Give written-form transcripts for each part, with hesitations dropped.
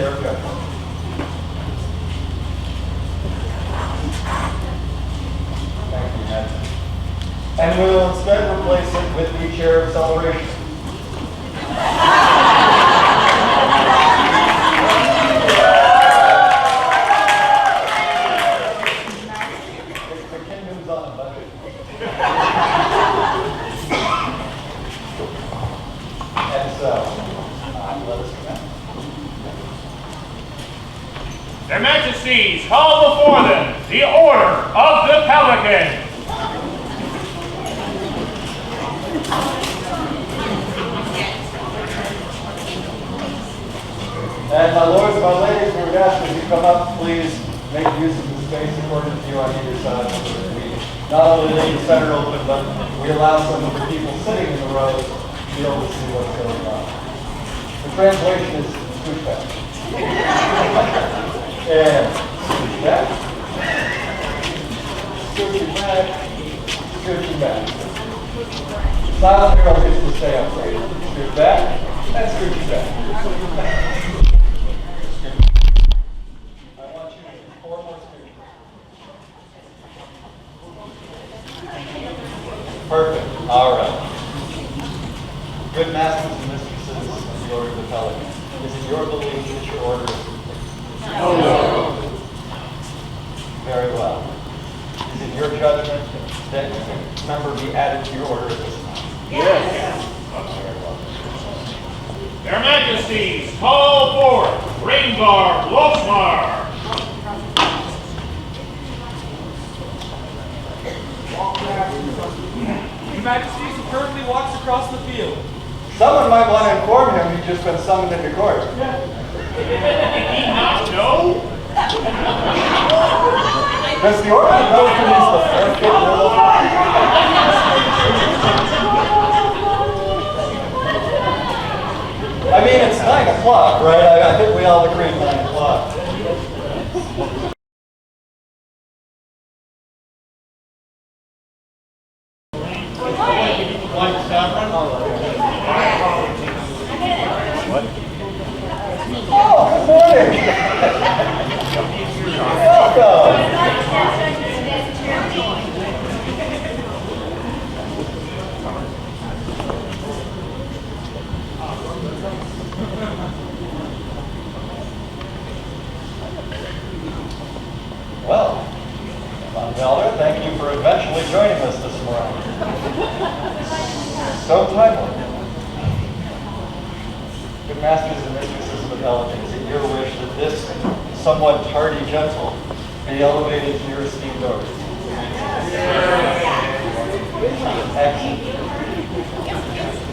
chair of judgment. Thank you, Ned. And we will instead replace it with the chair of celebration. The kingdom's on a budget. And so, let us commence. Their Majesties call before them the Order of the Pelican. And my lords, my ladies, we would ask as you come up, please make use of the space according to you on either side. We not only leave the center open, but we allow some of the people sitting in the rows to be able to see what's going on. The translation is scooch back. And scooch back. Scooching back. Scooching back. Silent hero gets to stay up there. Scooch back. And scooch back. Perfect. All right. Good masters and mistresses of the Order of the Pelican, is it your belief that your order is complete? No. Very well. Is it your judgment that a member be added to your order at this time? Yes. Very well. Their Majesties call forth Rangvaldr. Your Majesty superbly walks across the field. Someone might want to inform him he's just been summoned into court. Did he not know? Does the Order of the Pelican use the fair fit rule? I mean, it's 9 o'clock, right? I think we all agree 9 o'clock. Oh, good morning. Welcome. Well, Rangvaldr, thank you for eventually joining us this morning. So timely. Good masters and mistresses of the Pelican, is it your wish that this somewhat tardy gentle be elevated to your esteemed order? Excellent.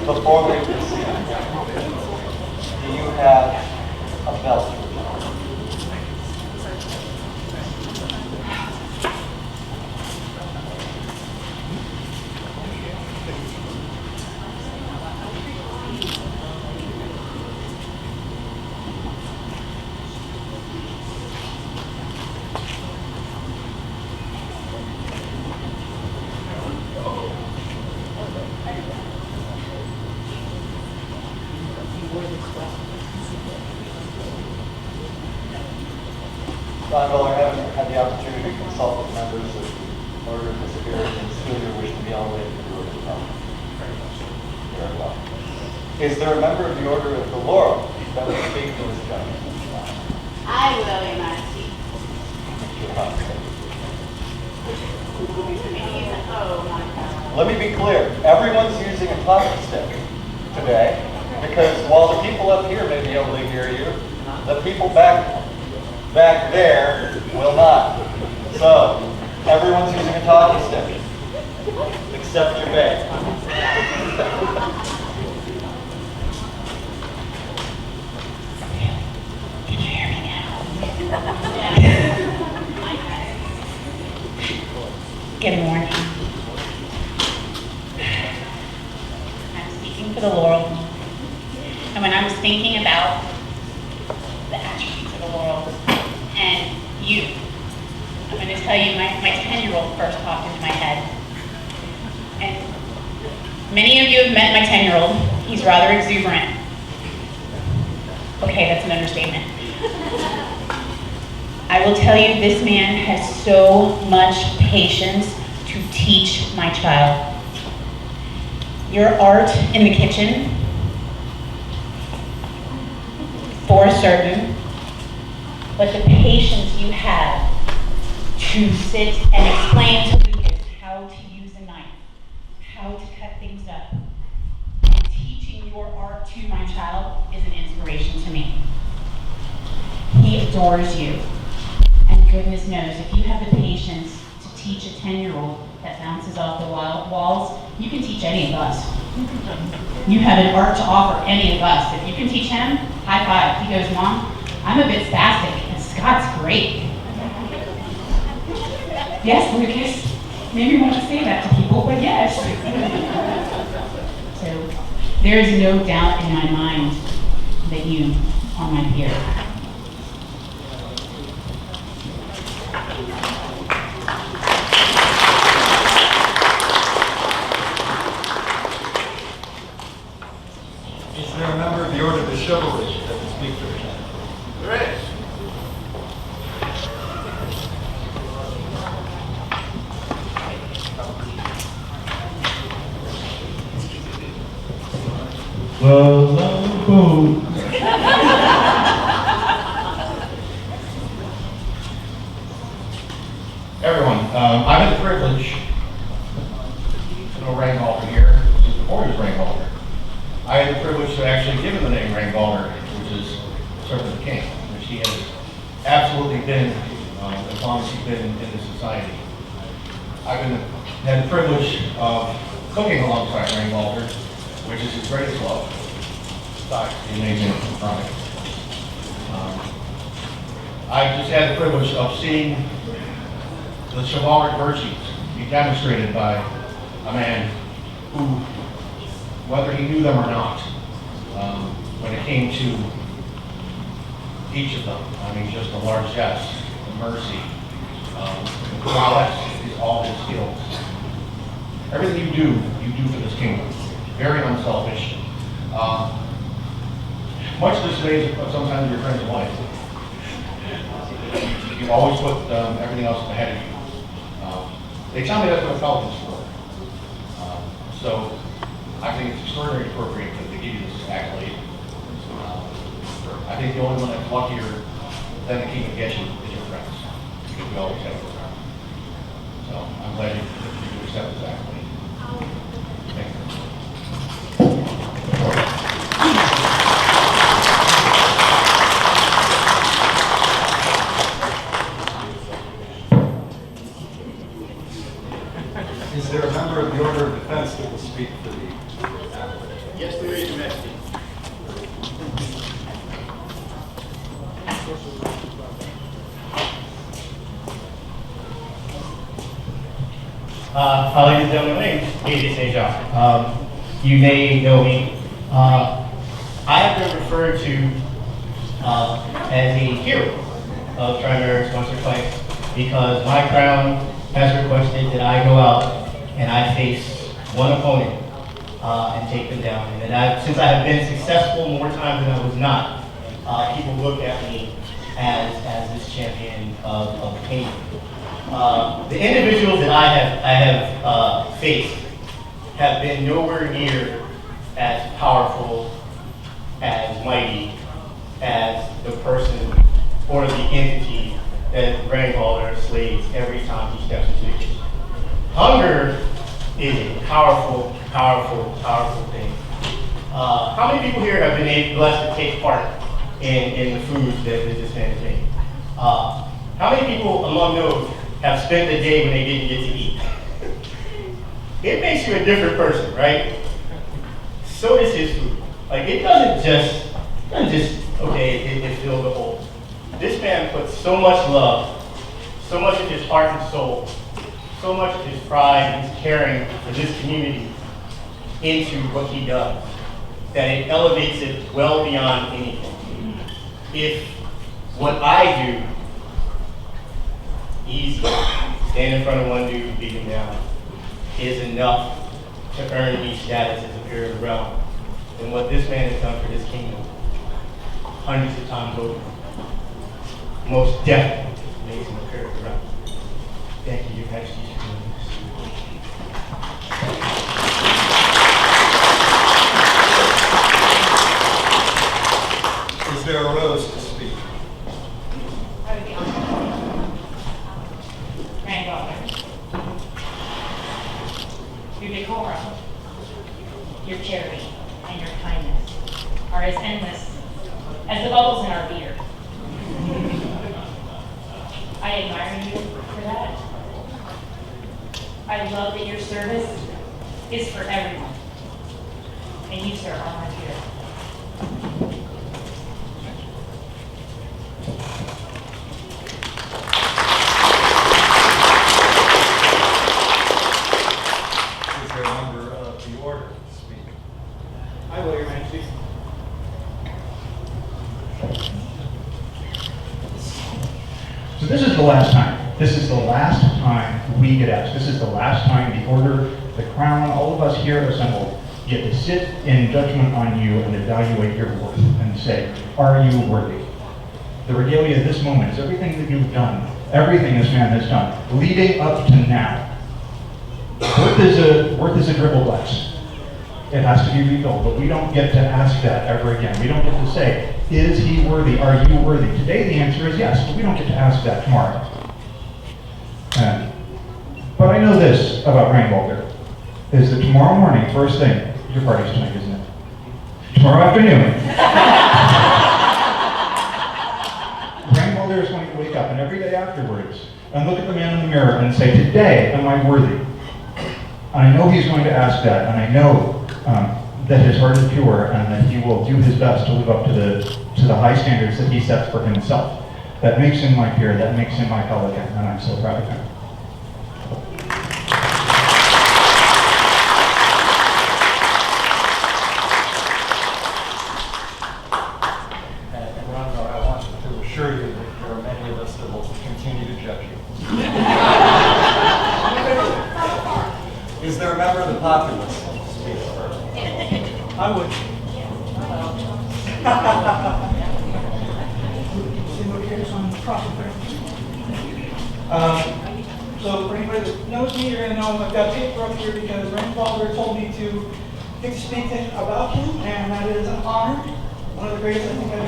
Before we proceed, do you have a belt? Rangvaldr, I haven't had the opportunity to consult with members of the Order of the Spirit and still your wish to be elevated to the Order of the Pelican. Very well. Is there a member of the Order of the Laurel that would speak to this judgment? I will, Your Majesty. Let me be clear. Everyone's using a talking stick today because while the people up here may be able to hear you, the people back there will not. So, everyone's using a talking stick, except your bae. Can you hear me now? Good morning. I'm speaking for the Laurel. And when I was thinking about the attributes of the Laurel, and you. I'm going to tell you, my 10-year-old first popped into my head. And many of you have met my 10-year-old. He's rather exuberant. Okay, that's an understatement. I will tell you, this man has so much patience to teach my child. Your art in the kitchen, for certain, but the patience you have to sit and explain to Lucas how to use a knife, how to cut things up, and teaching your art to my child is an inspiration to me. He adores you, and goodness knows, if you have the patience to teach a 10-year-old that bounces off the walls, you can teach any of us. You have an art to offer any of us. If you can teach him, high five. He goes, Mom, I'm a bit spastic, and Scott's great. Yes, Lucas. Maybe you want to say that to people, but yes. So there is no doubt in my mind that you are my peer. Is there a member of the Order of the Chivalry that will speak for the county? There is. Well, boom. Everyone, I've had the privilege to know Rangvaldr here since before he was Rangvaldr. I had the privilege to actually give him the name Rangvaldr, which is servant of the king, which he has absolutely been as long as he's been in this society. I've had the privilege of cooking alongside Rangvaldr, which is his greatest love, besides the amazing product. I just had the privilege of seeing the chivalric virtues be demonstrated by a man who, whether he knew them or not, when it came to each of them, I mean, just the largesse, the mercy, the prowess is all his skills. Everything you do for this kingdom. Very unselfish. Much dismayed sometimes your friends' wife. You always put everything else ahead of you. They tell me that's what Pelicans for. So I think it's extraordinarily appropriate to give you this accolade. I think the only one that's luckier than the king of Geshen is your friends, because we always have them around. So I'm glad you accept this accolade. Thank you. Is there a member of the Order of Defense that will speak for the Yes, there is, Your Majesty. Ladies and gentlemen, my name is A.J. St. John. You may know me. I have been referred to as a hero of Trimeric's once or twice because my crown has requested that I go out and I face one opponent and take them down. And since I have been successful more times than I was not, people look at me as this champion of the kingdom. The individuals that I have faced have been nowhere near as powerful, as mighty, as the person or the entity that Rangvaldr slays every time he steps into the kitchen. Hunger is a powerful, powerful, powerful thing. How many people here have been blessed to take part in the food that this man is making? How many people among those have spent the day when they didn't get to eat? It makes you a different person, right? So does his food. Like, it doesn't just okay, it fills the hole. This man puts so much love, so much of his heart and soul, so much of his pride and his caring for this community into what he does, that it elevates it well beyond anything. If what I do, easy, stand in front of one dude and beat him down, is enough to earn me status as a peer of the realm, then what this man has done for this kingdom, hundreds of times over. Most definitely amazing appearance around. Thank you, Your Majesty, for doing this. Is there a rose to speak? Rangvaldr, your decorum, your charity, and your kindness are as endless as the bubbles in our beer. I admire you for that. I love that your service is for everyone. And you, sir, are my hero. Is there a member of the order to speak? I will, Your Majesty. So this is the last time. This is the last time we get asked. This is the last time the order, the crown, all of us here assembled get to sit in judgment on you and evaluate your worth and say, are you worthy? The regalia of this moment is everything that you've done, everything this man has done, leading up to now. Worth is a dribble glass. It has to be refilled, but we don't get to ask that ever again. We don't get to say, is he worthy? Are you worthy? Today the answer is yes, but we don't get to ask that tomorrow. But I know this about Rangvaldr, is that tomorrow morning, first thing, your party's tonight, isn't it? Tomorrow afternoon, Rangvaldr is going to wake up, and every day afterwards, and look at the man in the mirror and say, today, am I worthy? And I know he's going to ask that, and I know that his heart is pure, and that he will do his best to live up to the high standards that he sets for himself. That makes him my peer, that makes him my Kahlan, and I'm so proud of him. And Rangvaldr, I want to assure you that there are many of us that will continue to judge you. Is there a member of the populace to speak first? I would. So for anybody that knows me, you're going to know I've got paper up here because Rangvaldr told me to get to speak about him, and that is an honor. One of the greatest I think I've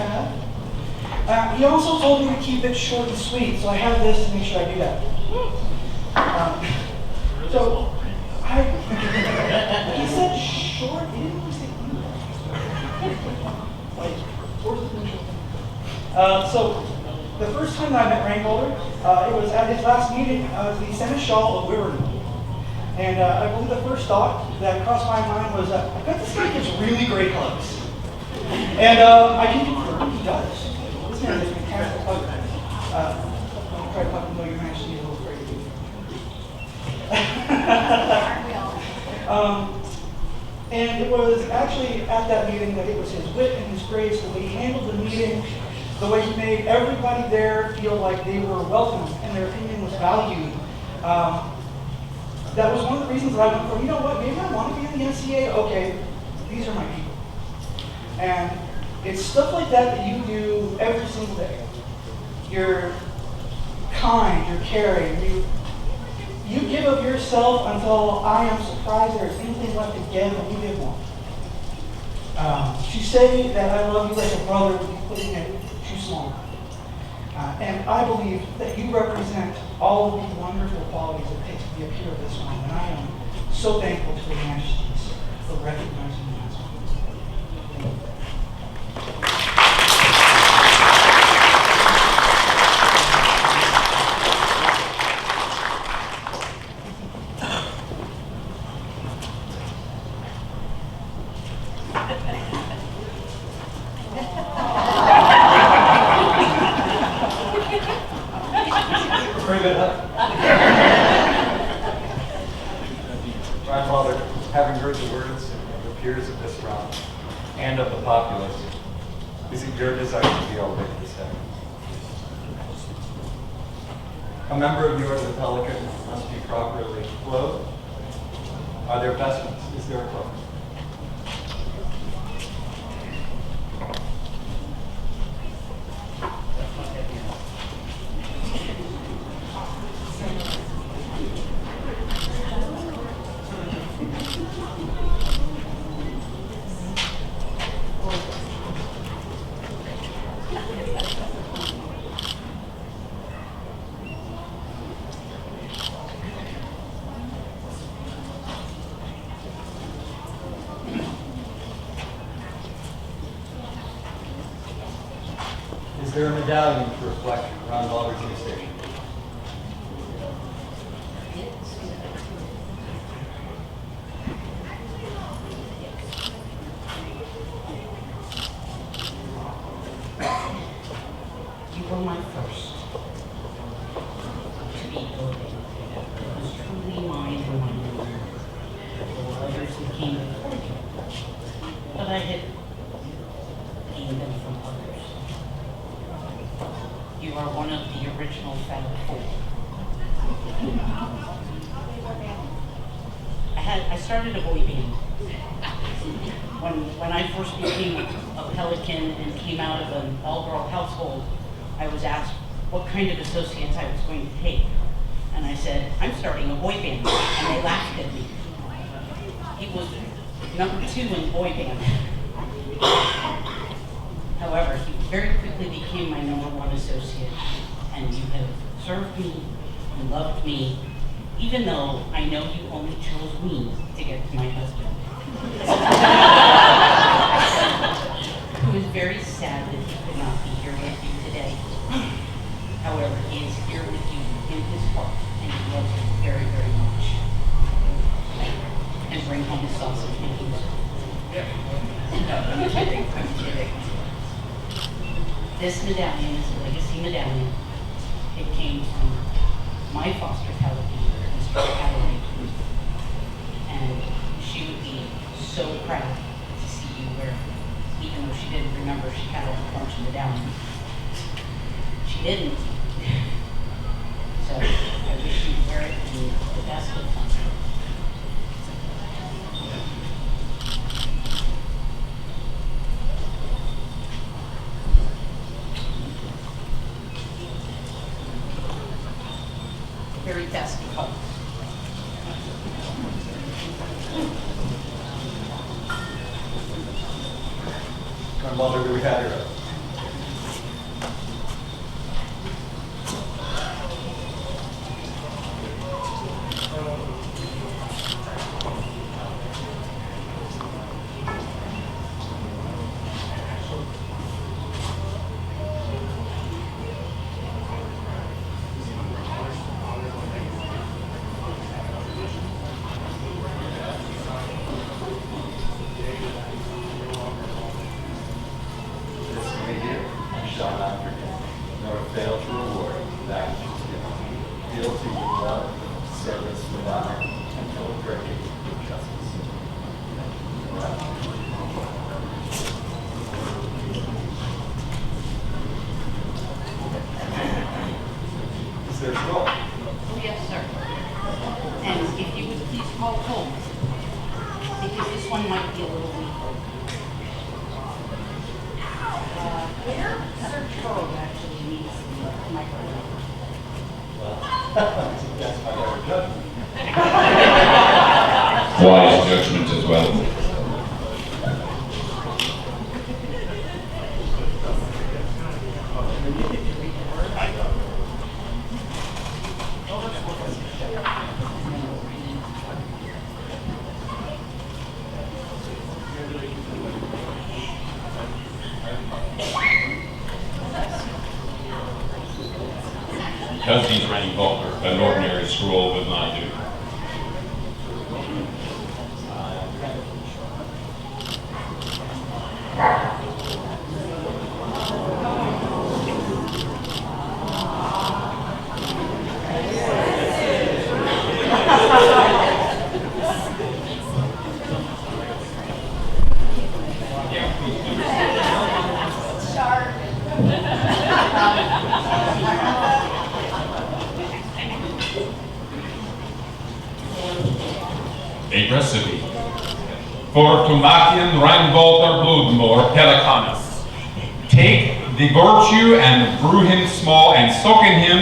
had. He also told me to keep it short and sweet, so I have this to make sure I do that. He said short, he didn't really say like, so the first time that I met Rangvaldr, it was at his last meeting as the Seneschal of Wyvern. And I believe the first thought that crossed my mind was, I bet this guy gives really great hugs. And I can confirm he does. This man is a fantastic hugger. I'll try to let him know Your Majesty is a little crazy. And it was actually at that meeting that it was his wit and his grace, the way he handled the meeting, the way he made everybody there feel like they were welcome and their opinion was valued. That was one of the reasons that I went for, you know what, maybe I want to be in the NCA. Okay, these are my people. And it's stuff like that that you do every single day. You're kind, you're caring, you give of yourself until I am surprised there's anything left to give, and you give more. To say that I love you like a brother would be putting it too small. And I believe that you represent all of the wonderful qualities it takes to be a peer of this one. And I am so thankful to the Majesties for recognizing me as one. Thank you. Pretty good, huh? Rangvaldr, having heard the words of the peers of this round and of the populace, is it your desire to be elevated this day? A member of the Order of the Pelican must be properly clothed. Are there vestments? Is there a cloak? Is there a medallion to reflect Rangvaldr's new station? You were my first to be voted. It was truly mine and mine alone. There were others who came before you, but I had gained them from others. You are one of the original Fab Four. I started a boy band. When I first became a Pelican and came out of an all-girl household, I was asked what kind of associates I was going to take. And I said, I'm starting a boy band. And they laughed at me. He was number 2 in boy band. However, he very quickly became my number 1 associate. And you have served me and loved me, even though I know you only chose me to get to my husband. Who is very sad that he could not be here with you today. However, he is here with you in his heart, and he loves you very, very much. And bring home his sausage making. No, I'm kidding, I'm kidding. This medallion is a legacy medallion. It came from my foster Kaðlín, Mr. Kahlan. And she would be so proud to see you wear it, even though she didn't remember she had a bunch of medallions. She didn't. So I wish you'd wear it in the best of fun. Very best of fun. Rangvaldr, do we have your shall not forget, nor fail to reward that which is given. Fealty with love, service with honor, and philanthropy with justice. Is there a scroll? Oh, yes, sir. And if you would please call home, because this one might be a little weak. Sir Charles actually needs the microphone. Well, that's my better judgment. Wise judgment as well. Because he's Rangvaldr, an ordinary scroll would not do. A recipe for Tomakian Rangvaldr Blodmor Pelicanus. Take the virtue and brew him small and soak in him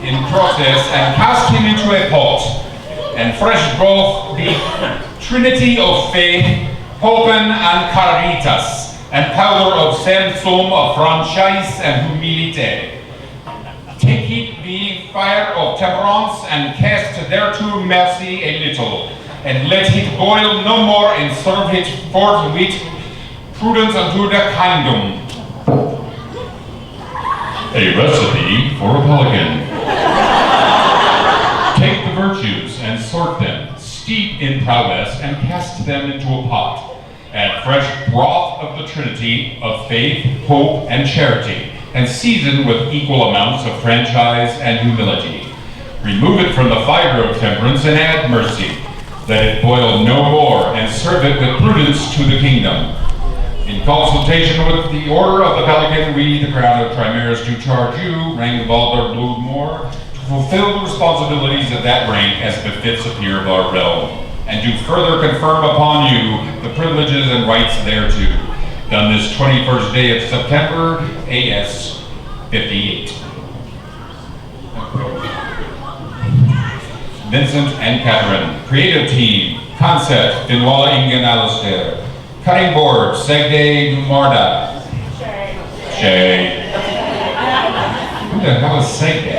in process and cast him into a pot and fresh both the trinity of faith, hope and caritas, and powder of sensum of franchise and humility. Take it the fire of temperance and cast thereto mercy a little, and let it boil no more, and serve it forthwith prudence unto the kingdom. A recipe for a pelican. Take the virtues and sort them, steep in prowess, and cast them into a pot. Add fresh broth of the Trinity of faith, hope, and charity, and season with equal amounts of franchise and humility. Remove it from the fire of temperance and add mercy. Let it boil no more, and serve it with prudence to the kingdom. In consultation with the Order of the Pelican, we, the Crown of Trimaris, do charge you, Rangvaldr Bloodmore, to fulfill the responsibilities of that rank as befits a peer of our realm, and do further confirm upon you the privileges and rights thereto. Done this 21st day of September, AS 58. Vincent and Catherine. Creative team, concept, Finwala Ingen Al-Asad. Cutting board, Segde Dumarda. Shay. Who the hell is Segde?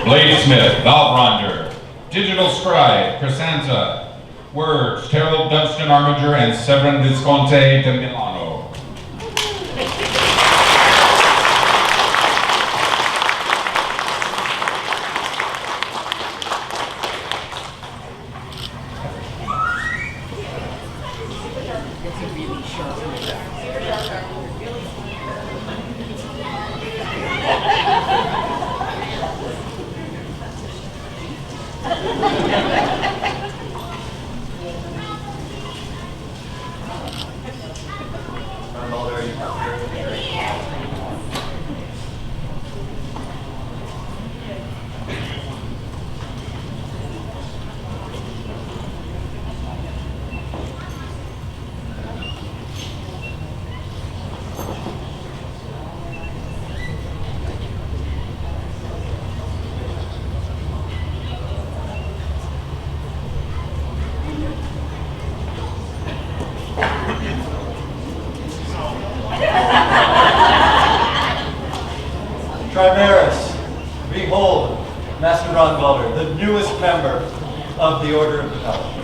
Bladesmith, Valbronder. Digital scribe, Chrysanta. Words, Terrell Dunstan Armiger and Severin Visconti de Milano. Trimaris, behold, Master Rangvaldr, the newest member of the Order of the Pelican.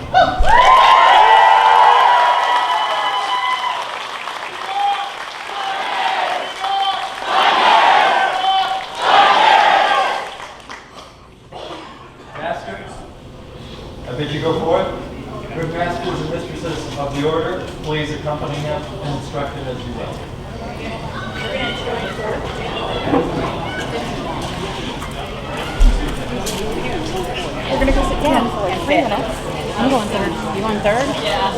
Masters, I bid you go forth. Good masters and mistresses of the Order, please accompany him and instruct him as you will. We're gonna go sit down for like 3 minutes. I'm going third. You going third? Yeah.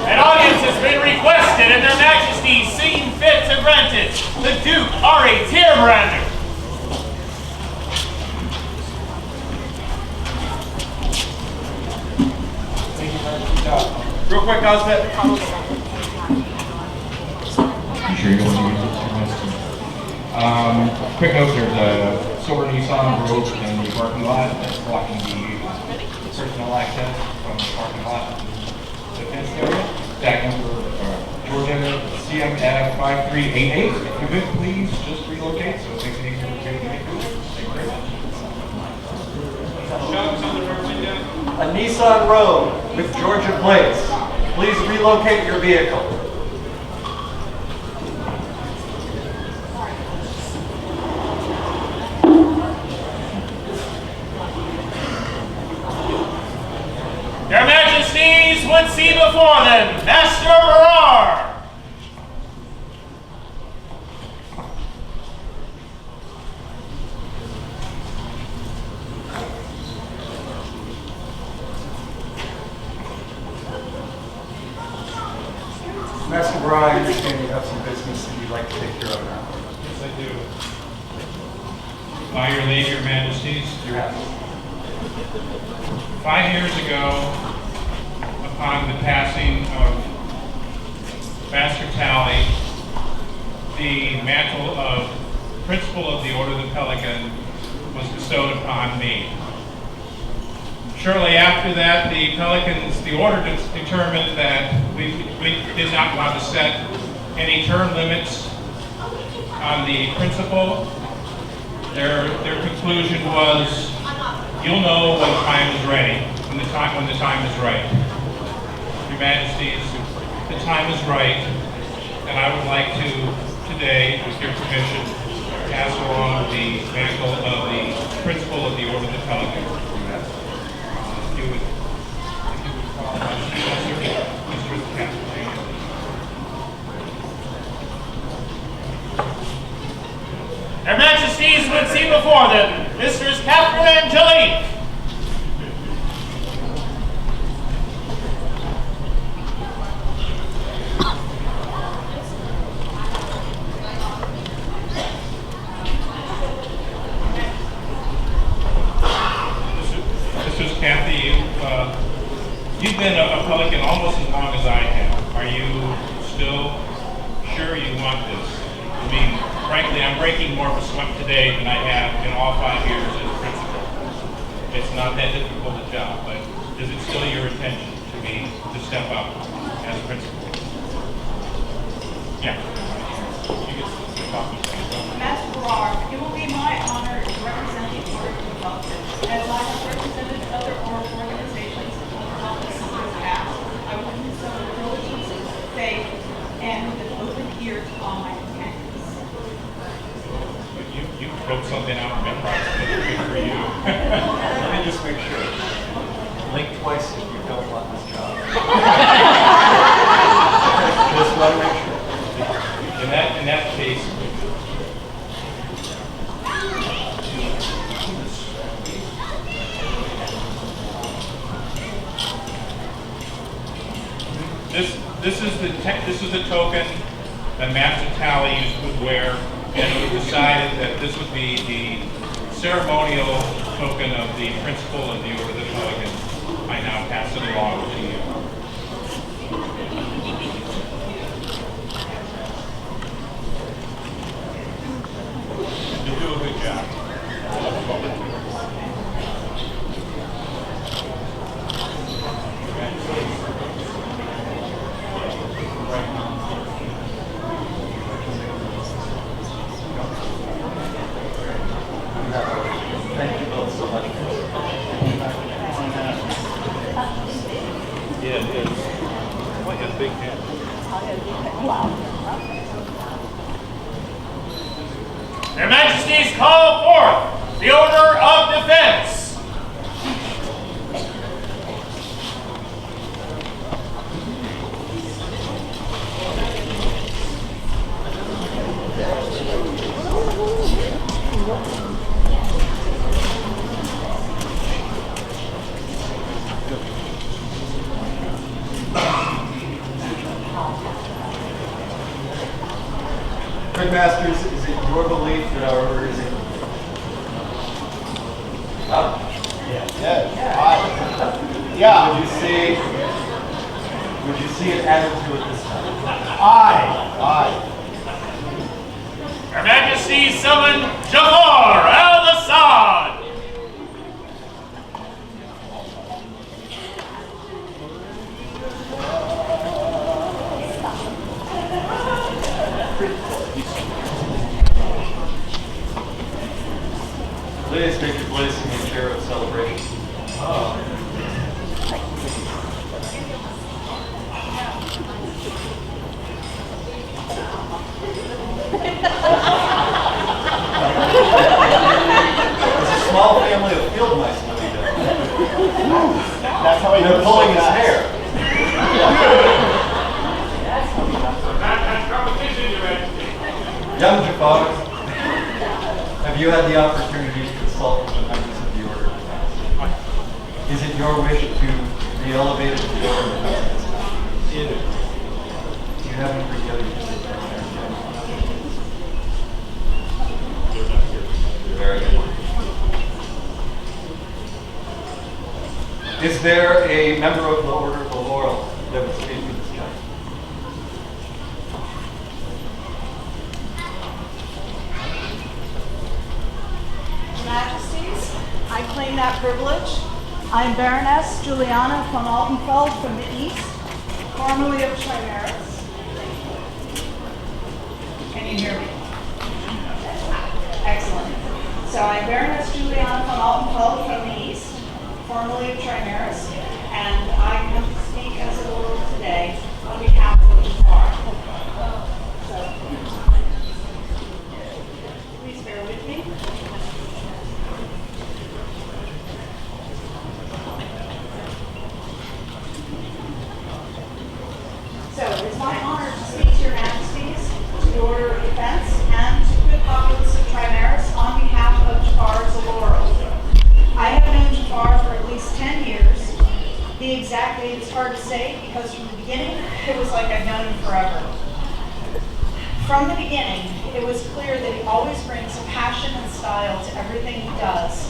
An audience has been requested, and their majesties seem fit to grant it. The Duke R.A. Tierbrander. Real quick, how's that? You sure you don't want to use it? Quick note, there's a silver Nissan road in the parking lot that's blocking the personal access from the parking lot to the fence area. Tag number Georgia CMF 5388. If you could please just relocate so it makes it easier to get through. Thank you very much. Shugs on the rear window. A Nissan Rogue with Georgia plates. Please relocate your vehicle. Their majesties would see before them Master Barar. Master Barar, I understand you have some business that you'd like to take care of now. Yes, I do. By your leave, your majesties. You have. 5 years ago, upon the passing of Master Tally, the mantle of principal of the Order of the Pelican was bestowed upon me. Shortly after that, the Pelicans, the Order determined that we did not want to set any term limits on the principal. Their conclusion was, you'll know when time is ready. And when the time is right. Your Majesties, the time is right, and I would like to today, with your permission, pass along the mantle of the Principal of the Order of the Pelican. If you would call on Mr. Kaðlín. Their Majesties would see before them Mistress Catherine Angelique. Mistress Kathy, you've been a pelican almost as long as I have. Are you still sure you want this? I mean, frankly, I'm breaking more of a sweat today than I have in all 5 years as principal. It's not that difficult a job, but is it still your intention to step up as principal? Yeah. You get talk. Master Farrar, it will be my honor to represent the Order of the Pelican. As I have represented other oral organizations in the past, I will do so with diligence, faith, and with an open ear to all my companions. You broke something out of my process. Good for you. Let me just make sure. Blink twice if you don't want this job. Just want to make sure. In that case, this is the token that Master Tally would wear, and we decided that this would be the ceremonial token of the Principal of the Order of the Pelican. I now pass it along to you. You do a good job. Thank you both so much. Yeah, it is. Quite a big hand. Their Majesties call forth the Order of Defense. Good Masters, is it your belief that our order is in? Yeah. Would you see it added to it this time? Aye. Her Majesty summon Jafar Al-Asad. Please take your place in the chair of celebration. There's a small family of field mice living there. That's how They're pulling his hair. That's competition, Your Majesty. Young Jafar, have you had the opportunity to consult with the members of the Order of Defense? Is it your wish to be elevated to the Order of Defense? It is. You haven't regalia to sit down there yet. Very good. Is there a member of the Order of the Laurel that would speak to this gentleman? Majesties, I claim that privilege. I'm Baroness Juliana von Altenfeld from the East, formerly of Chimeras. Can you hear me? Excellent. So I'm Baroness Juliana von Altenfeld from the East, formerly of Trimaris, and I come to speak as a lord today on behalf of Jafar. So, please bear with me. So, it's my honor to speak to your majesties, to the order of defense, and to the populace of Trimaris on behalf of Jafar Zaloro. I have known Jafar for at least 10 years. The exact date is hard to say because from the beginning, it was like I've known him forever. From the beginning, it was clear that he always brings a passion and style to everything he does.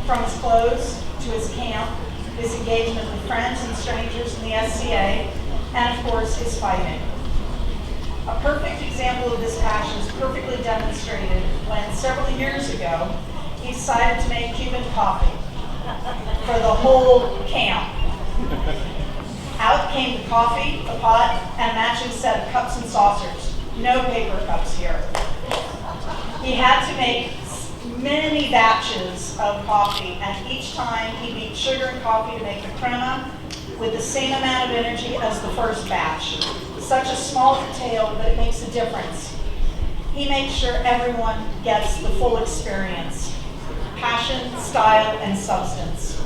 From his clothes to his camp, his engagement with friends and strangers in the SCA, and of course, his fighting. A perfect example of this passion is perfectly demonstrated when several years ago, he decided to make Cuban coffee for the whole camp. Out came the coffee, the pot, and a matching set of cups and saucers. No paper cups here. He had to make many batches of coffee, and each time he beat sugar and coffee to make the crema with the same amount of energy as the first batch. Such a small detail, but it makes a difference. He makes sure everyone gets the full experience. Passion, style, and substance.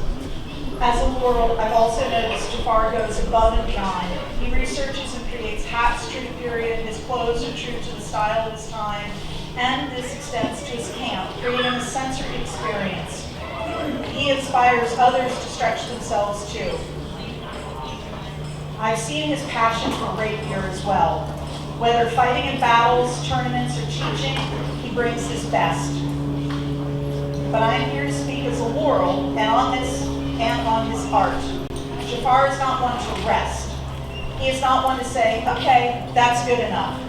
As a world, I've also noticed Jafar goes above and beyond. He researches and creates hats true to period, his clothes are true to the style of his time, and this extends to his camp, creating a sensory experience. He inspires others to stretch themselves too. I've seen his passion for rapier as well. Whether fighting in battles, tournaments, or teaching, he brings his best. But I am here to speak as a laurel and on his art. Jafar is not one to rest. He is not one to say, okay, that's good enough.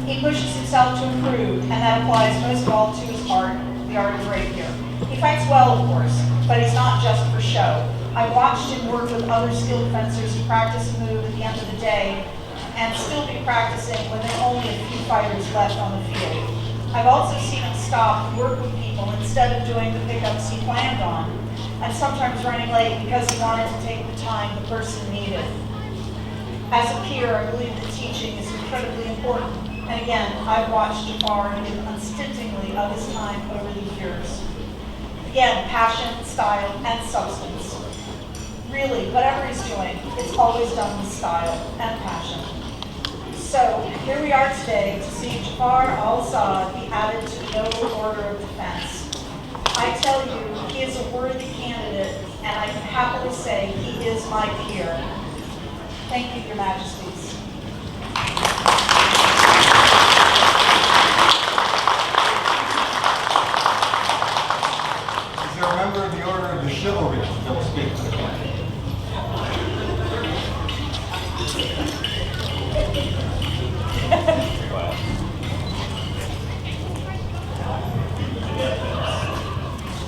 He pushes himself to improve, and that applies most of all to his art, the art of rapier. He fights well, of course, but he's not just for show. I've watched him work with other skilled fencers to practice a move at the end of the day and still be practicing when there are only a few fighters left on the field. I've also seen him stop and work with people instead of doing the pickups he planned on, and sometimes running late because he wanted to take the time the person needed. As a peer, I believe that teaching is incredibly important, and again, I've watched Jafar give unstintingly of his time over the years. Again, passion, style, and substance. Really, whatever he's doing, it's always done with style and passion. So, here we are today to see Jafar Al-Asad be added to the Noble Order of Defense. I tell you, he is a worthy candidate, and I can happily say he is my peer. Thank you, Your Majesties. Is there a member of the Order of the Chivalry that will speak to the council?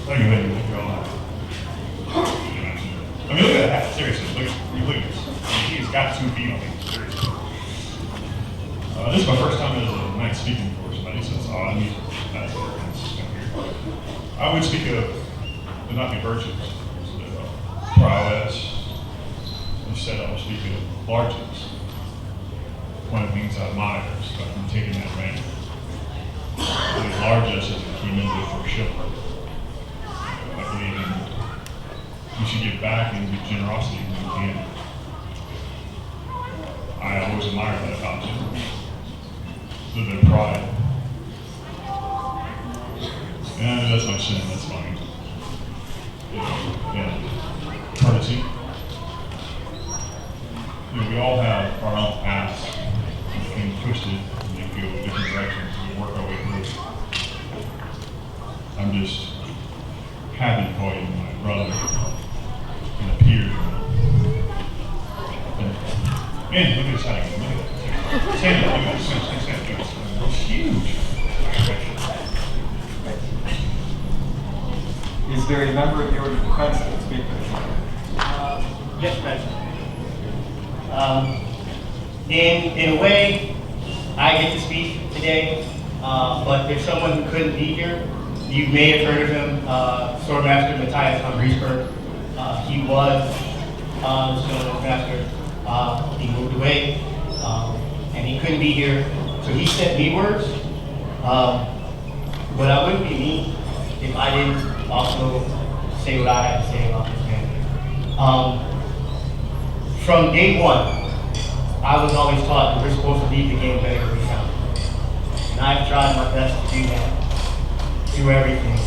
Thank you, ladies and gentlemen. I mean, look at that. Seriously, look at this. He has got 2 feet on me. Seriously. This is my first time as a night speaking for somebody, so I'm used to that sort of thing. I would speak of the knightly virtues, prowess. Instead, I would speak of largeness. One of the things I admire is that I'm taking that rank. The largesse is a key member for chivalry. I believe in we should give back and give generosity when we can. I always admire that about you. A little bit of pride. And that's my sin, that's fine. Yeah. Courtesy. We all have our own paths. We can twist it and we can go different directions and we work our way through. I'm just happy to call you my brother and a peer. Man, look at this hike. Look at that. Stand up, look at this. Stand up. It's huge. Is there a member of the Order of Defense that will speak to the council? Yes, President. In a way, I get to speak today, but there's someone who couldn't be here, You may have heard of him, Swordmaster Matthias von Griesberg. He was the Sword Master. He moved away, and he couldn't be here, so he sent me words. But I wouldn't be me if I didn't also say what I had to say about this man. From day one, I was always taught that we're supposed to leave the game better than we found it. And I've tried my best to do that, do everything.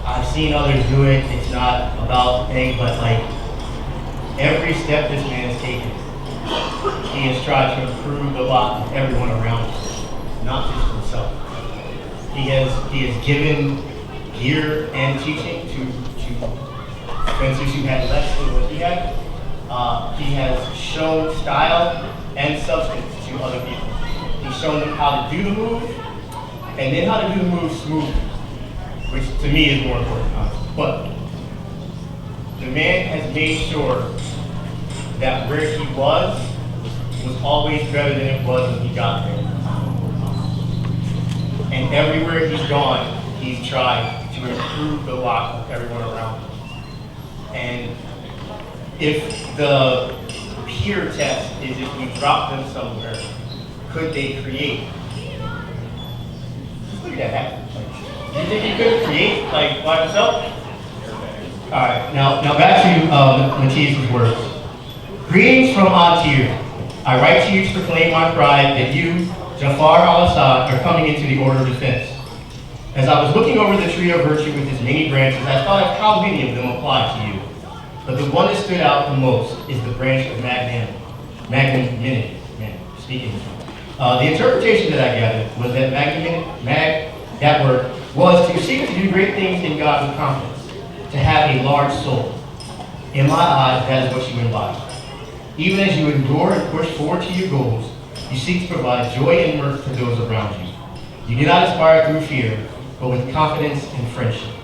I've seen others do it. It's not about the thing, but like every step this man has taken, he has tried to improve the lot of everyone around him, not just himself. He has given gear and teaching to fencers who had less than what he had. He has shown style and substance to other people. He's shown them how to do the move, and then how to do the move smoothly, which to me is more important, honestly. But the man has made sure that where he was always better than it was when he got there. And everywhere he's gone, he's tried to improve the lot of everyone around him. And if the peer test is if we drop them somewhere, could they create? Just look at that happen. Do you think he could create like by himself? All right, now back to Matthias's words. Greetings from Antir. I write to you to proclaim my pride that you, Jafar Al-Asad, are coming into the order of defense. As I was looking over the tree of virtue with its many branches, I thought of how many of them apply to you. But the one that stood out the most is the branch of magnanimity. The interpretation that I gathered was that that word was to seek to do great things in God with confidence, to have a large soul. In my eyes, that is what you embody. Even as you endure and push forward to your goals, you seek to provide joy and mirth to those around you. You do not aspire through fear, but with confidence and friendship.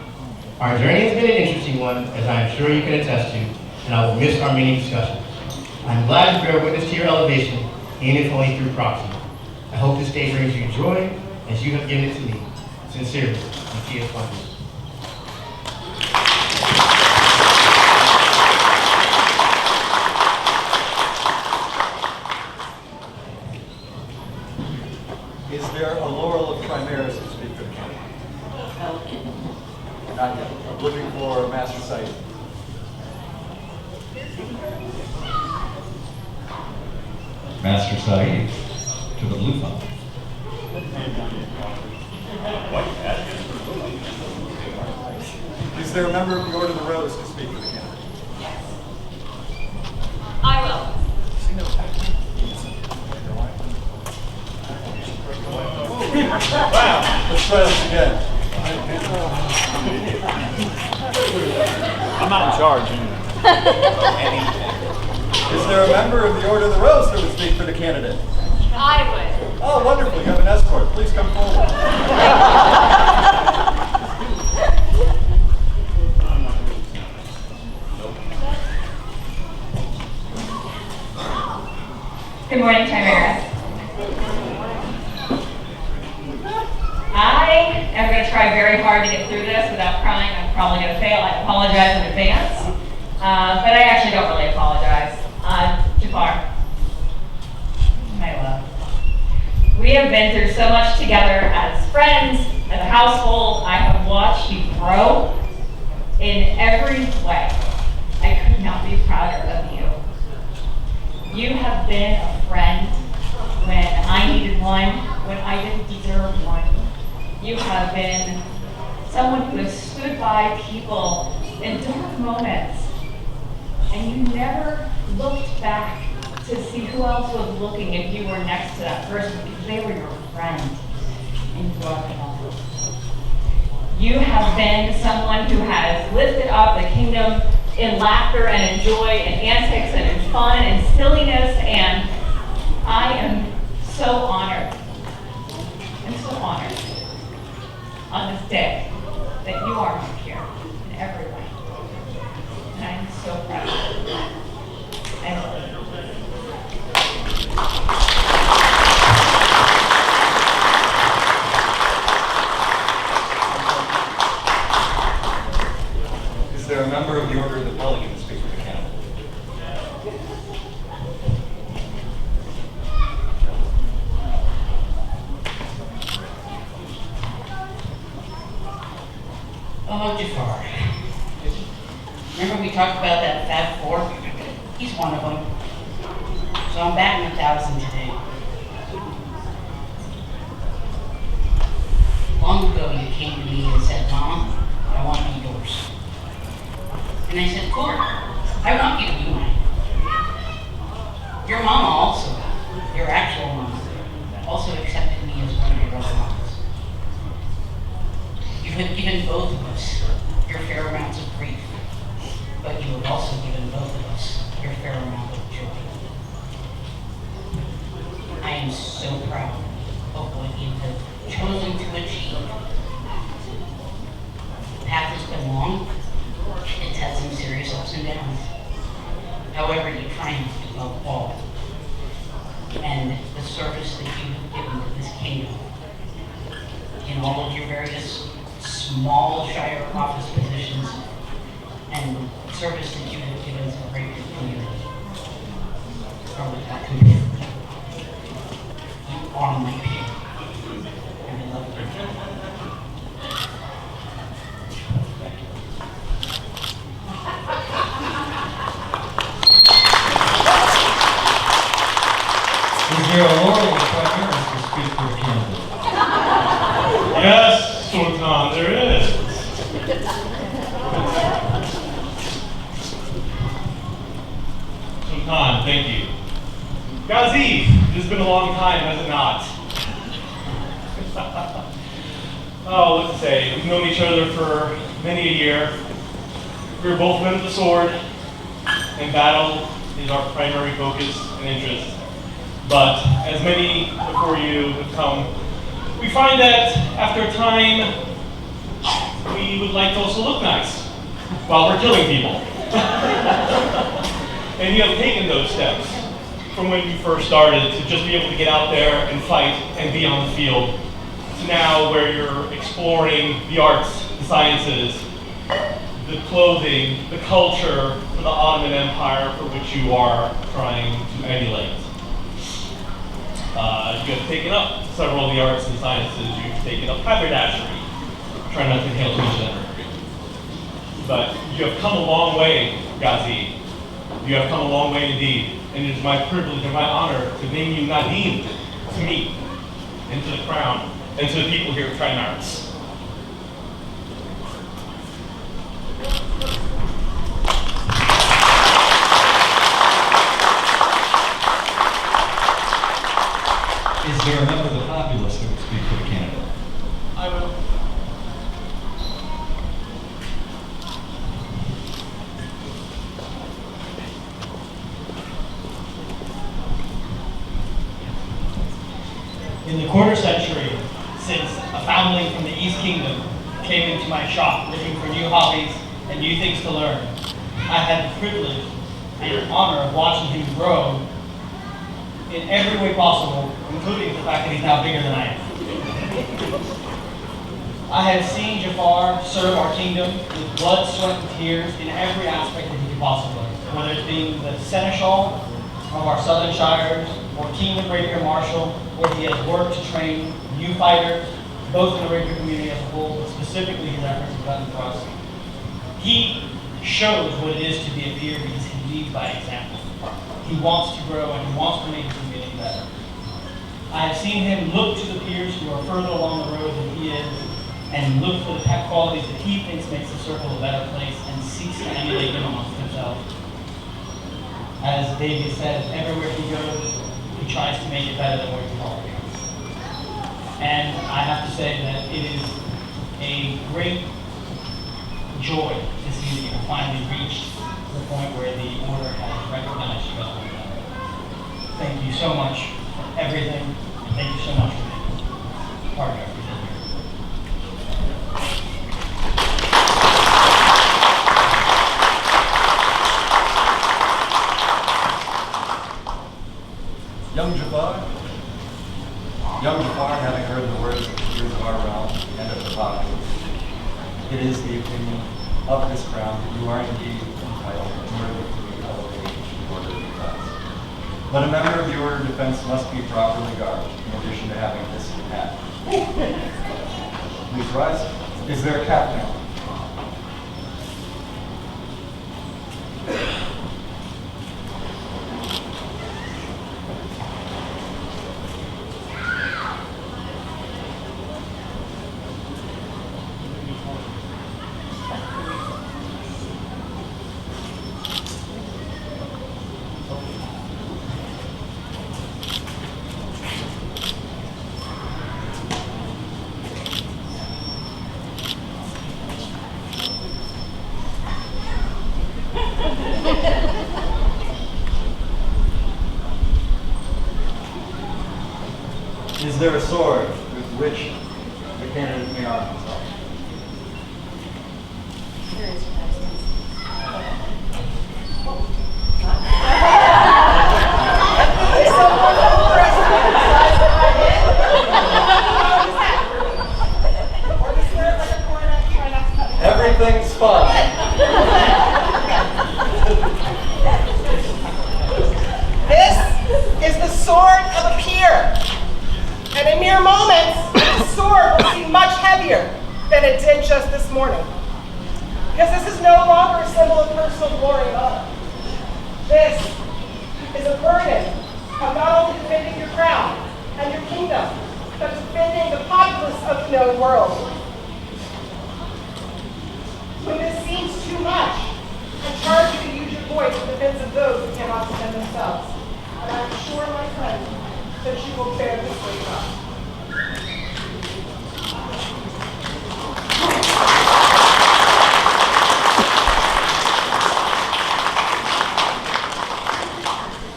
Our journey has been an interesting one, as I am sure you can attest to, and I will miss our many discussions. I am glad to bear witness to your elevation, even if only through proxy. I hope this day brings you joy, as you have given it to me. Sincerely, Matthias von Griesberg. Is there a Laurel of Chimeras to speak for the county? Not yet. I'm looking for Master Said. Master Said to the blue font. Is there a member of the Order of the Rose to speak for the county? I will. Wow, let's try this again. I'm not in charge. Is there a member of the Order of the Rose that would speak for the candidate? I would. Oh, wonderful. You have an escort. Please come forward. Good morning, Chimeras. I am going to try very hard to get through this without crying. I'm probably going to fail. I apologize in advance. But I actually don't really apologize. Jafar, my love. We have been through so much together as friends, as a household. I have watched you grow in every way. I could not be prouder of you. You have been a friend when I needed one, when I didn't deserve one. You have been someone who has stood by people in dark moments, and you never looked back to see who else was looking if you were next to that person, because they were your friend, and you brought them up. You have been someone who has lifted up the kingdom in laughter and in joy and antics and in fun and silliness, and I am so honored. I'm so honored on this day that you are my peer in every way. And I am so proud of you. I love you. Well, Jafar, remember we talked about that Fab Four? He's one of them. So I'm batting 1,000 today. Long ago, you came to me and said, Mom, I want to be yours. And I said, cool, I want you to be mine. Your mama also, your actual mama, also accepted me as one of your other moms. You have given both of us your fair amounts of grief, but you have also given both of us your fair amount of joy. I am so proud of what you have chosen to achieve. The path has been long. It's had some serious ups and downs. However, you triumphed above all. And the service that you have given to this kingdom, in all of your various small shire office positions, and the service that you have given to the greater community, are without compare. You are my peer, and I love you. Is there a laurel requirement to speak for a candidate? Yes, Sultan, there is. Sultan, thank you. Ghazi, it has been a long time, has it not? Oh, let's say, we've known each other for many a year. We were both men of the sword, and battle is our primary focus and interest. But as many before you have come, we find that after a time, we would like to also look nice while we're killing people. And you have taken those steps from when you first started to just be able to get out there and fight and be on the field, to now where you're exploring the arts, the sciences, the clothing, the culture for the Ottoman Empire for which you are trying to emulate. You have taken up several of the arts and sciences. You've taken up haberdashery. Try not to inhale too much of that mercury. But you have come a long way, Ghazi. You have come a long way indeed. And it is my privilege and my honor to name you Nadim to me, and to the crown, and to the people here of Trimarus. Is there a member of the populace that would speak for the candidate? I will. In the quarter century, since a foundling from the East Kingdom came into my shop looking for new hobbies and new things to learn, I had the privilege and honor of watching him grow in every way possible, including the fact that he's now bigger than I am. I have seen Jafar serve our kingdom with blood, sweat, and tears in every aspect that he could possibly, whether it being the seneschal of our southern shires, or King Rapier Marshal, where he has worked to train new fighters, both in the Rapier community as a whole, but specifically his efforts have done for us. He shows what it is to be a peer because he leads by example. He wants to grow and he wants to make the community better. I have seen him look to the peers who are further along the road than he is and look for the qualities that he thinks makes the circle a better place and seeks to emulate them amongst himself. As David said, everywhere he goes, he tries to make it better than where he's already. And I have to say that it is a great joy to see that you have finally reached the point where the order has recognized you as one another. Thank you so much for everything. Thank you so much for being part of everything here. Young Jafar, having heard the words of the peers of our realm and of the populace, it is the opinion of this crown that you are indeed entitled in order to be elevated to the order of defense. But a member of the order of defense must be properly garbed, in addition to having this hat. Please rise. Is there a captain? Is there a sword with which the candidate may arm himself? Everything's fun. This is the sword of a peer. And in mere moments, the sword will seem much heavier than it did just this morning. Because this is no longer a symbol of personal glory and honor. This is a burden of not only defending your crown and your kingdom, but defending the populace of the known world. When this seems too much, I charge you to use your voice in defense of those who cannot defend themselves. And I am sure, my friend, that you will bear this weight up.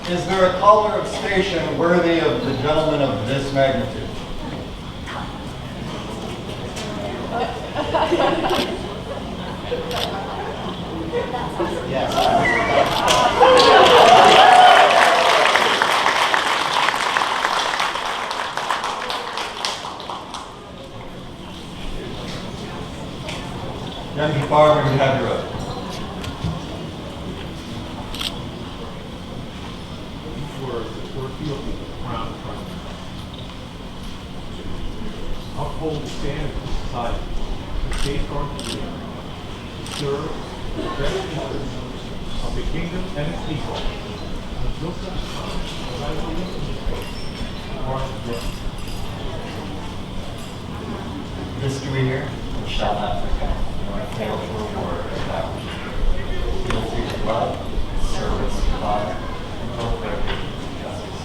Is there a collar of station worthy of the gentleman of this magnitude? Young Farmer, you have your oath. Uphold the standards of society, to safeguard the freedom, to serve the best interests of the kingdom and its people, until such time as I will listen or death. This do we hear? We shall not forget, nor fail to reward our vows. Fealty to love, service to honor, and fulfillment to justice.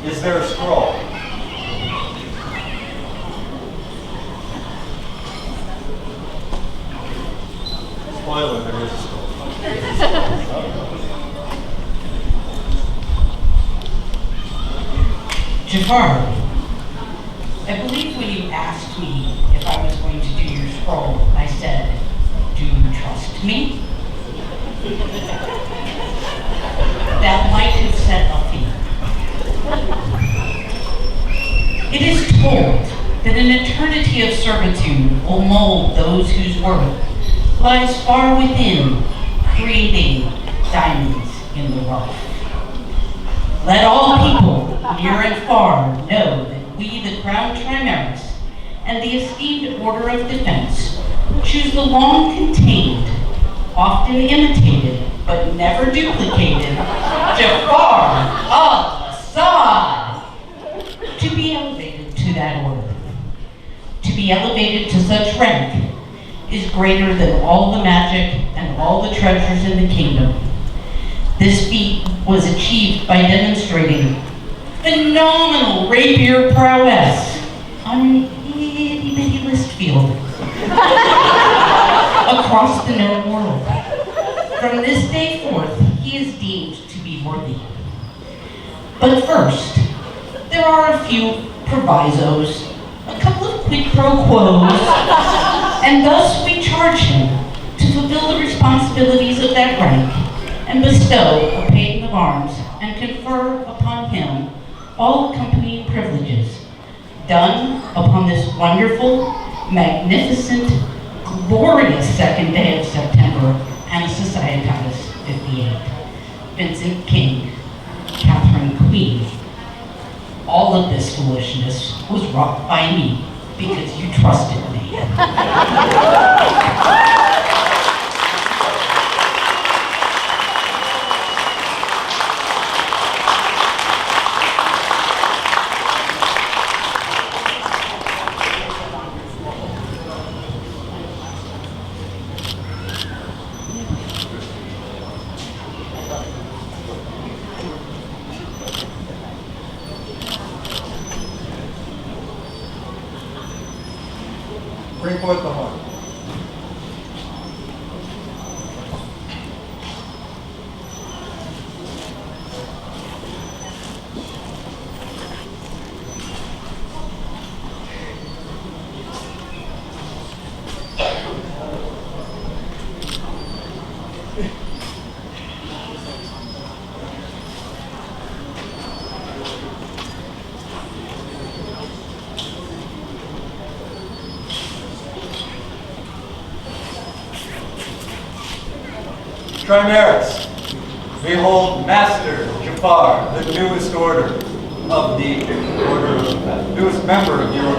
Is there a scroll? Spoiler, there is a scroll. Jafar, I believe when you asked me if I was going to do your scroll, I said, do you trust me? That might have set a fear. It is told that an eternity of servitude will mold those whose worth lies far within, creating diamonds in the rough. Let all people, near and far, know that we, the Crown Trimaris, and the esteemed Order of Defense, choose the long contained, often imitated, but never duplicated, Jafar Al-Asad, to be elevated to that order. To be elevated to such rank is greater than all the magic and all the treasures in the kingdom. This feat was achieved by demonstrating phenomenal rapier prowess on an itty-bitty list field across the known world. From this day forth, he is deemed to be worthy. But first, there are a few provisos, a couple of quid pro quos, and thus we charge him to fulfill the responsibilities of that rank and bestow a patent of arms and confer upon him all accompanying privileges, done upon this wonderful, magnificent, glorious second day of September, and Societatis 58. Vincent King, Catherine Queen. All of this foolishness was wrought by me because you trusted me. Bring forth the horn. Trimeris, behold Master Jafar, the newest order of the order, newest member of the order.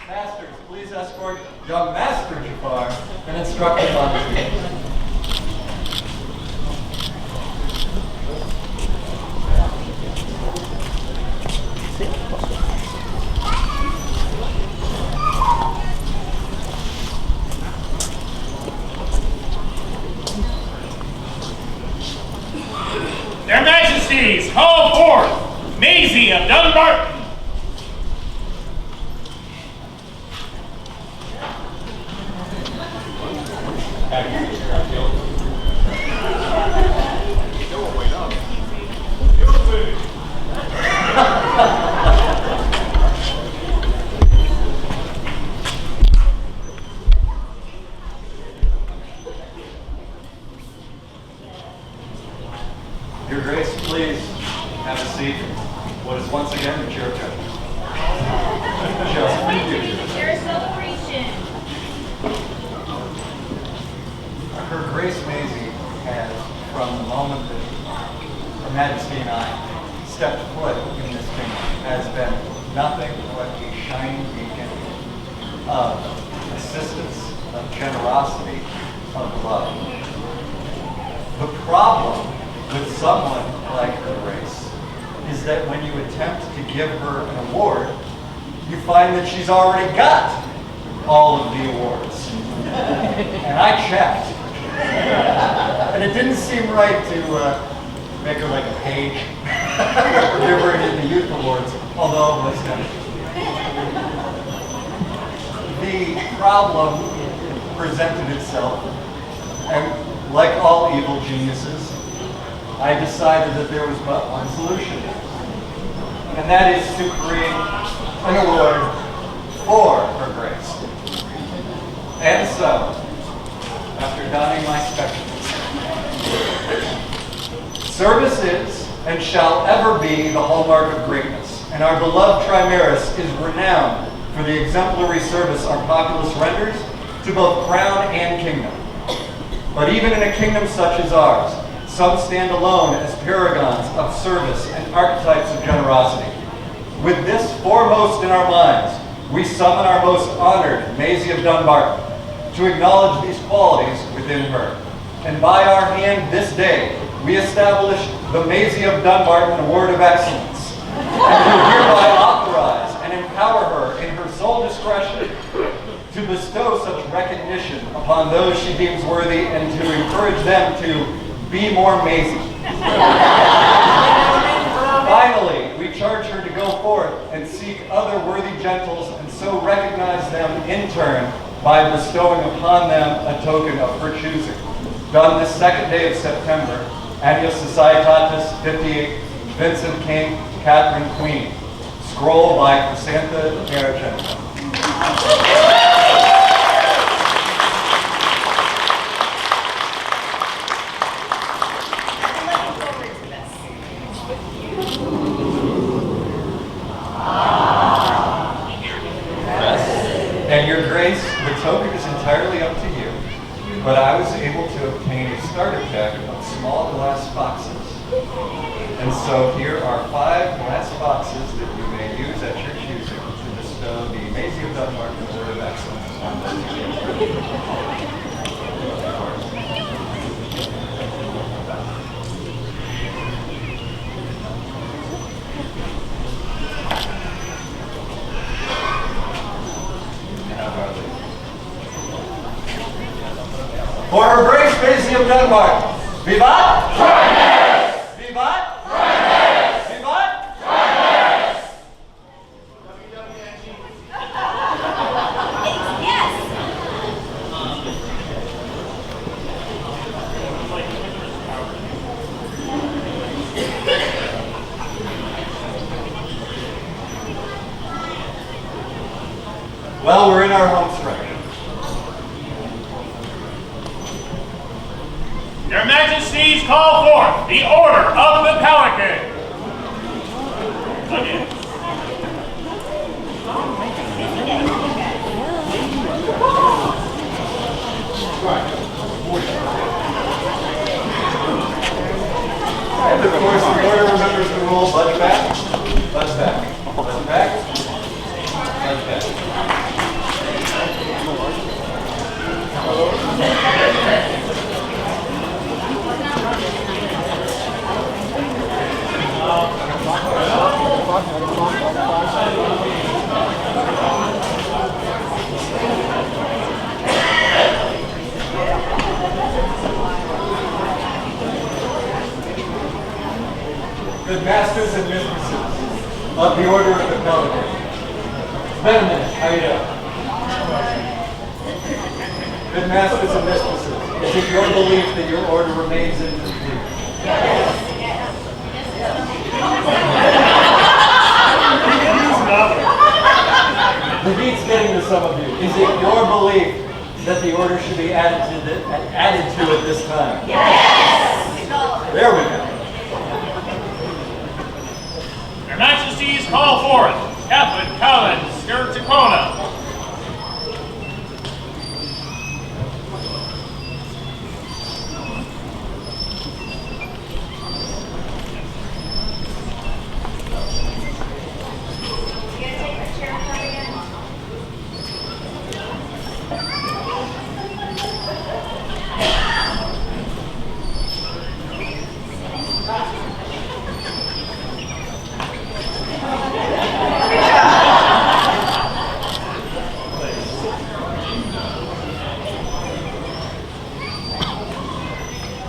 Masters, please escort young Master Jafar and instruct him on his duties. Their Majesties, call forth Maisie of Dunbarton. Your Grace, please have a seat. What is once again the chair of judgment. Just for you. Their celebration. Her Grace Maisie has, from the moment that Her Majesty and I stepped foot in this kingdom, has been nothing but a shining beacon of assistance, of generosity, of love. The problem with someone like Her Grace is that when you attempt to give her an award, you find that she's already got all of the awards. And I checked. And it didn't seem right to make her like a page or give her any of the youth awards, although it was done. The problem presented itself, and like all evil geniuses, I decided that there was but one solution, and that is to create an award for Her Grace. And so, after donning my spectacles, service is and shall ever be the hallmark of greatness, and our beloved Trimeris is renowned for the exemplary service our populace renders to both crown and kingdom. But even in a kingdom such as ours, some stand alone as paragons of service and archetypes of generosity. With this foremost in our minds, we summon our most honored Maisie of Dunbarton to acknowledge these qualities within her. And by our hand this day, we establish the Maisie of Dunbarton Award of Excellence, and do hereby authorize and empower her in her sole discretion to bestow such recognition upon those she deems worthy and to encourage them to be more Maisie. Finally, we charge her to go forth and seek other worthy gentles and so recognize them in turn by bestowing upon them a token of her choosing. Done this second day of September, Annual Societatis 58, Vincent King, Catherine Queen. Scroll by Chrysantha Argento. And Your Grace, the token is entirely up to you, but I was able to obtain a starter pack of small glass boxes. And so here are 5 glass boxes that you may use at your choosing to bestow the Maisie of Dunbarton Award of Excellence on those. For Her Grace Maisie of Dunbarton, Vivat! Trimeris! Vivat! Trimeris! Vivat! Trimeris! Well, we're in our home stretch. Your Majesty! Majesties call forth the Order of the Pelican. Again. And of course, the order remembers the rule, butt back, butt back, butt back, butt back. Good masters and mistresses of the Order of the Pelican. It's been a minute. How you doing? Good masters and mistresses, is it your belief that your order remains incomplete? The heat's getting to some of you. Is it your belief that the order should be added to it this time? Yes! There we go. Your Majesties call forth Kahlan, Stertikona.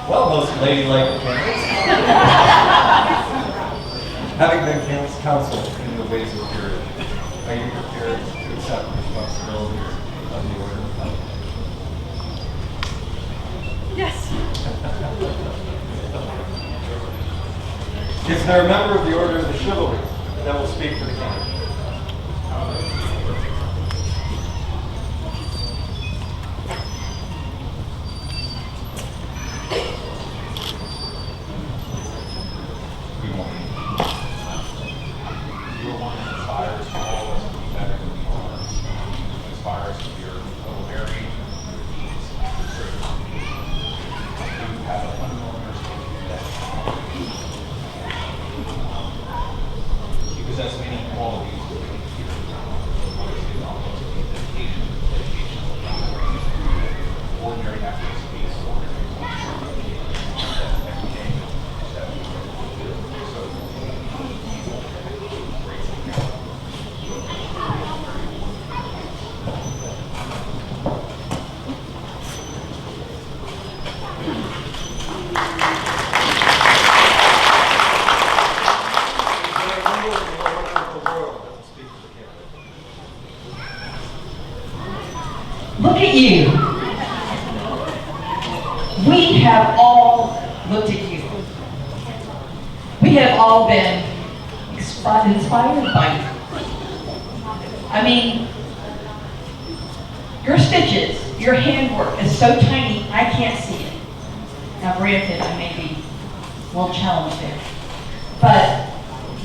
Well, most ladylike candidates. Having been counseled in the ways of purity, are you prepared to accept the responsibilities of the Order of Pelican? Yes. Is there a member of the Order of the Chivalry that will speak for the candidate? Look at you. We have all looked at you. We have all been inspired by you. I mean, your stitches, your handwork is so tiny, I can't see it. Now granted, I may be a little challenged there. But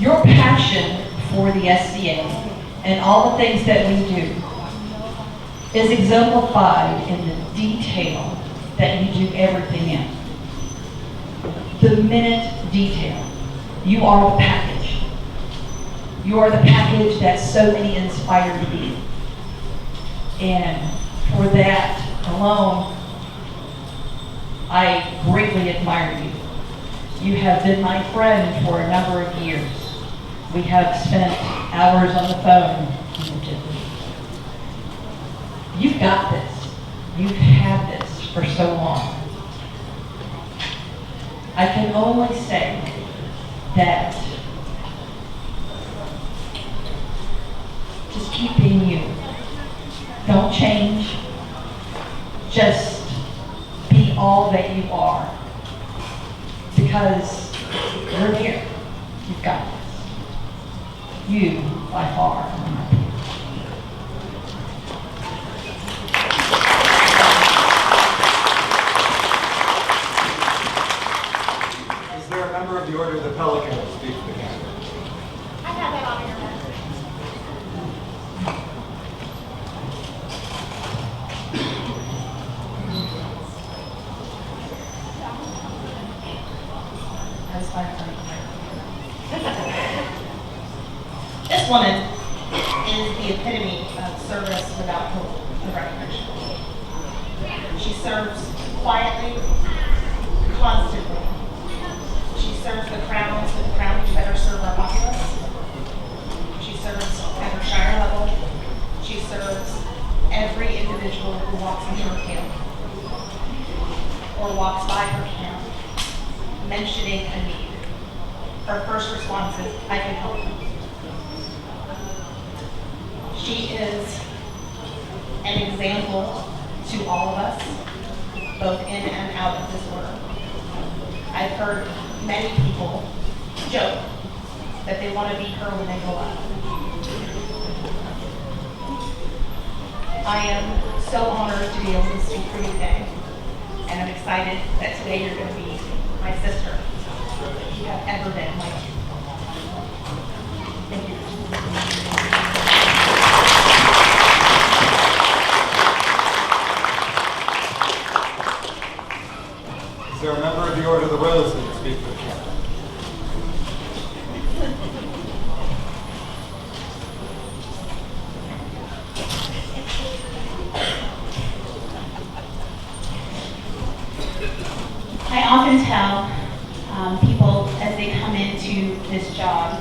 your passion for the SCA and all the things that we do is exemplified in the detail that you do everything in. The minute detail. You are the package. You are the package that so many inspire to be. And for that alone, I greatly admire you. You have been my friend for a number of years. We have spent hours on the phone. You've got this. You've had this for so long. I can only say that just keep being you. Don't change. Just be all that you are. Because you're here. You've got this. You, by far, are my pick. is the epitome of service without hope of recognition. She serves quietly, constantly. She serves the crown so the crown can better serve our populace. She serves at her shire level. She serves every individual who walks into her camp or walks by her camp, mentioning a need. Her first response is, I can help you. She is an example to all of us, both in and out of this order. I've heard many people joke that they want to be her when they grow up. I am so honored to be able to speak for you today, and I'm excited that today you're going to be my sister. You have ever been my teacher. Thank you. Is there a member of the Order of the Rose that will speak for the camp? I often tell people as they come into this job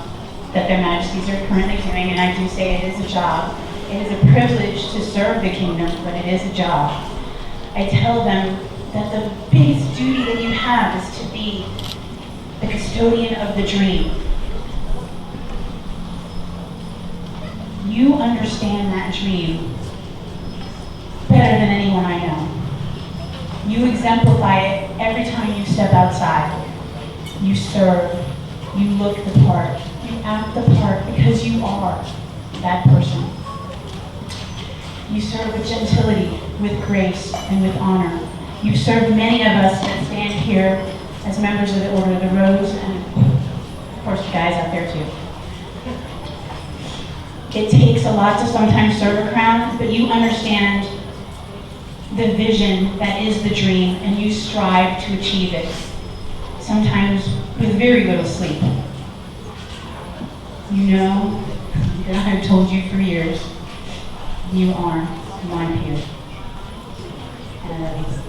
that their majesties are currently doing, and I do say it is a job. It is a privilege to serve the kingdom, but it is a job. I tell them that the biggest duty that you have is to be the custodian of the dream. You understand that dream better than anyone I know. You exemplify it every time you step outside. You serve, you look the part, you act the part because you are that person. You serve with gentility, with grace, and with honor. You serve many of us that stand here as members of the Order of the Rose, and of course the guys out there too. It takes a lot to sometimes serve a crown, but you understand the vision that is the dream, and you strive to achieve it, sometimes with very little sleep. You know that I've told you for years, you are my peer. And I love you.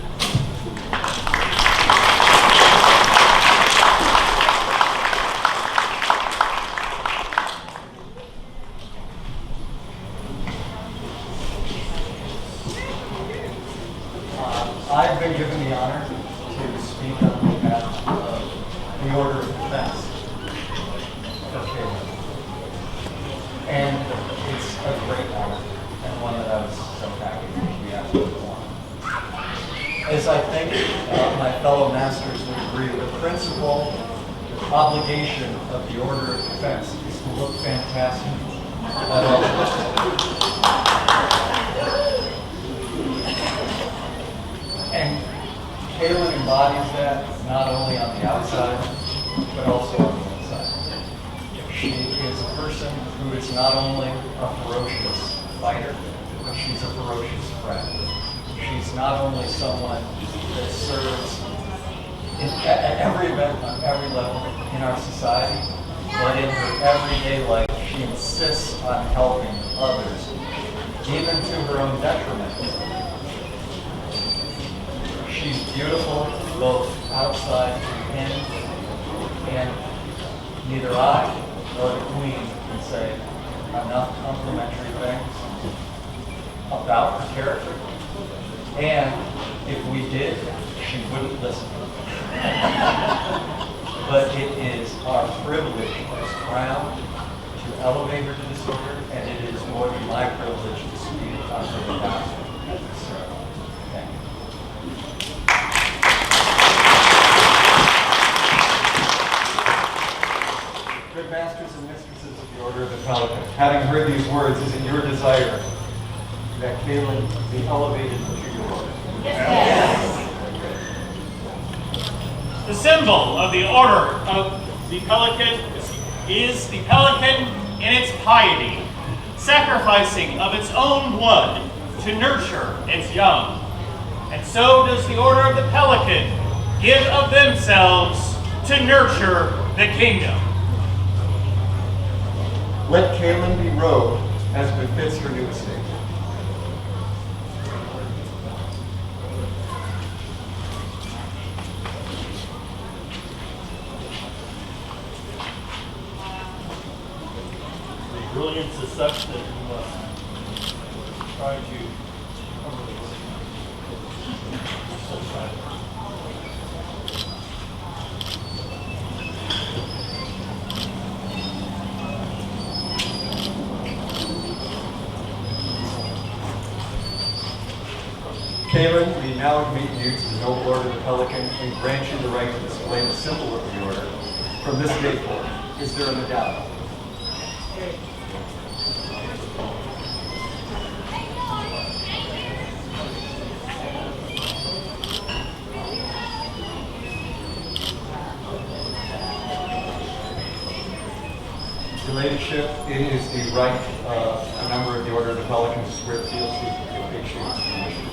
I've been given the honor to speak on behalf of the Order of Defense for Kaðlín. And it's a great honor, and one that I was so happy to be asked to perform. As I think my fellow masters would agree, the principal obligation of the Order of Defense is to look fantastic at all of us. And Kaðlín embodies that not only on the outside, but also on the inside. She is a person who is not only a ferocious fighter, but she's a ferocious friend. She's not only someone that serves at every event on every level in our society, but in her everyday life, she insists on helping others, even to her own detriment. She's beautiful both outside and in, and neither I nor the Queen can say enough complimentary things about her character. And if we did, she wouldn't listen. But it is our privilege as Crown to elevate her to this order, and it is more than my privilege to speak on her behalf. So, thank you. Good masters and mistresses of the Order of the Pelican, having heard these words, is it your desire that Kaðlín be elevated to your order? Yes. The symbol of the Order of the Pelican is the pelican in its piety, sacrificing of its own blood to nurture its young. And so does the Order of the Pelican give of themselves to nurture the kingdom. Let Kaðlín be robed as befits your new estate. The brilliance is such that you must try to cover the work. So silent. Kahlan, we now admit you to the noble order of the Pelican and grant you the right to display the symbol of the order from this day forth. Is there a medallion? Your Ladyship, it is the right of a member of the Order of the Pelican to swear fealty to the patriots and mission.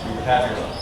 You would have your oath.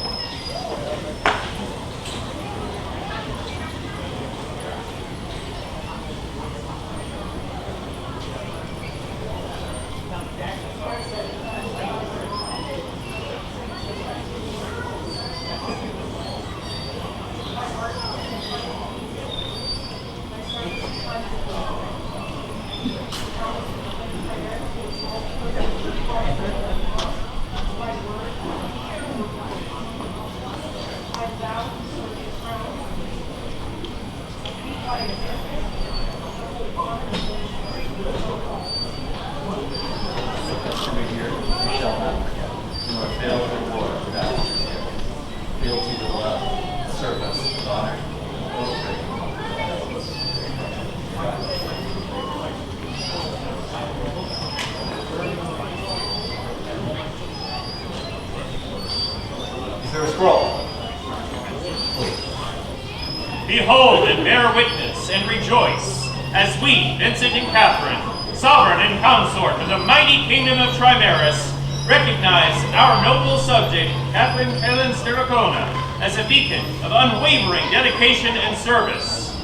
Behold and bear witness and rejoice, as we, Vincent and Catherine, sovereign and consort of the mighty kingdom of Trimaris, recognize our noble subject, Kaðlín Stertikona, as a beacon of unwavering dedication and service.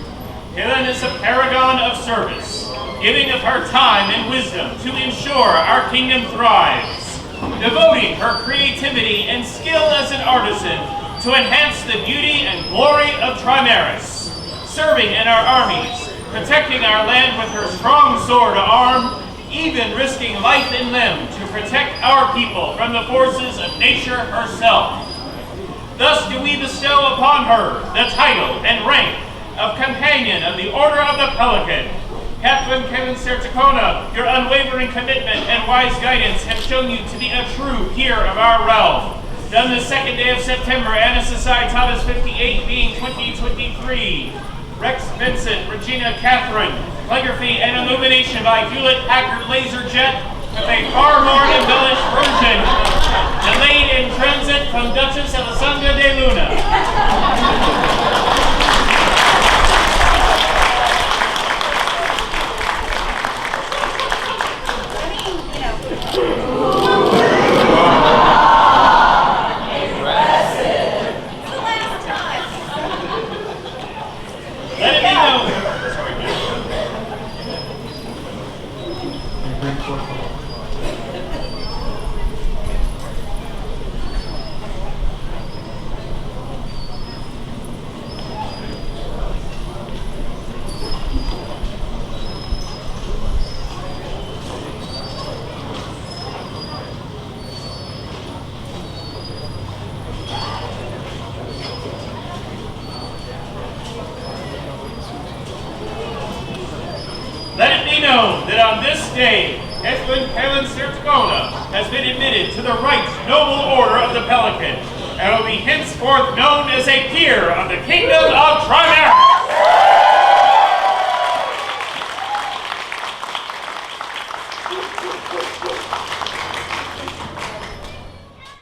Kahlan is a paragon of service, giving of her time and wisdom to ensure our kingdom thrives, devoting her creativity and skill as an artisan to enhance the beauty and glory of Trimaris, serving in our armies, protecting our land with her strong sword to arm, even risking life and limb to protect our people from the forces of nature herself. Thus do we bestow upon her the title and rank of Companion of the Order of the Pelican. Kaðlín Stertikona, your unwavering commitment and wise guidance have shown you to be a true peer of our realm. Done the 2nd day of September, Anna Societatis 58 being 2023. Rex Vincent, Regina Catherine, calligraphy and illumination by Hewlett-Packard LaserJet with a far more embellished version. Delayed in transit from Duchess Alessandra de Luna. That on this day, Kaðlín Stertikona has been admitted to the right noble order of the Pelican, and will be henceforth known as a peer of the kingdom of Trimaris.